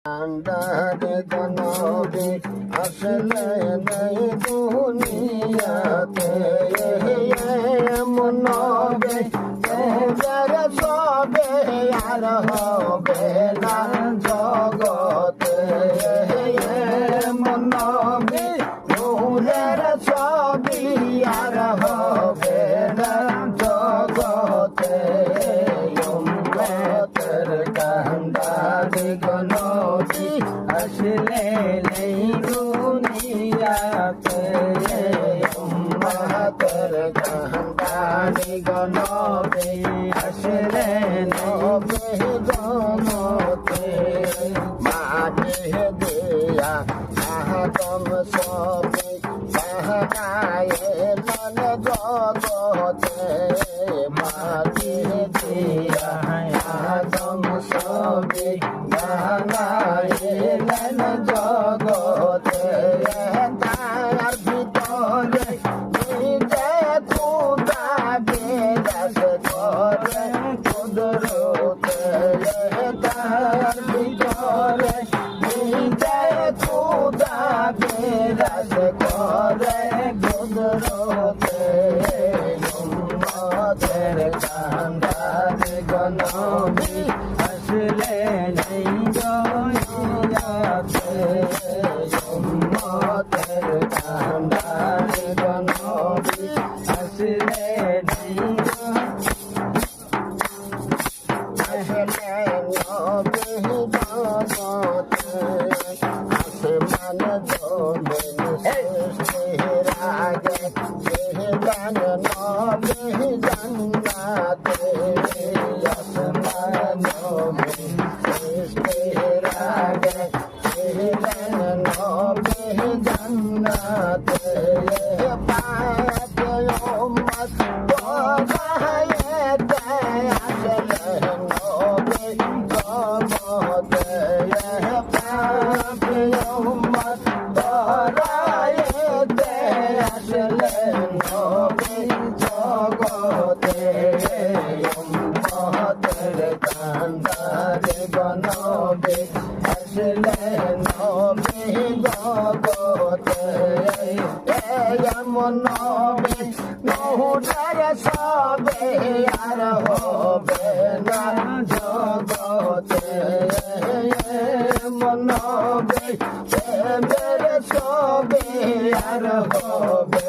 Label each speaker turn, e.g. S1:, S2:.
S1: আন্দারে জনবে আসলে নেই দুনিয়াতে এমন নবে যার সবে আর হবে না জগতে এমন নবে নূরের সবই আর হবে না জগতে উম্মতের কান্দারে গনবি আসলে নেই দুনিয়াতে উম্মতের কান্দারে গনবি আসলে নবে জনতে মাটি দিয়া আদম সবে বাহানায়ে মন জগতে মাটি দিয়া আদম সবে বাহানায়ে মন জগতে তার ভিতরে নিজে খুদা বিরাজ করে কুদরতে তার ভিতরে নিজে খুদা বিরাজ করে কুদরতে উম্মতের কান্দারে গনবি আসলে নেই দুনিয়াতে উম্মতের কান্দারে গনবি আসলে নেই আসলে নবে জগতে আসমান জমিন সৃষ্টির আগে যেহেদান নবে জান্নাতে আসমান জমিন সৃষ্টির আগে যেহেদান নবে জান্নাতে পাক উম্মত বড়ায়েতে আসলে নবে জগতে পাক উম্মত বড়ায়েতে আসলে নবে জগতে উম্মতের কান্দারে গনবি আসলে নবে জগতে এমন নবে নূরের সবে আর হবে না জগতে এমন নবে প্রেমের সবে আর হবে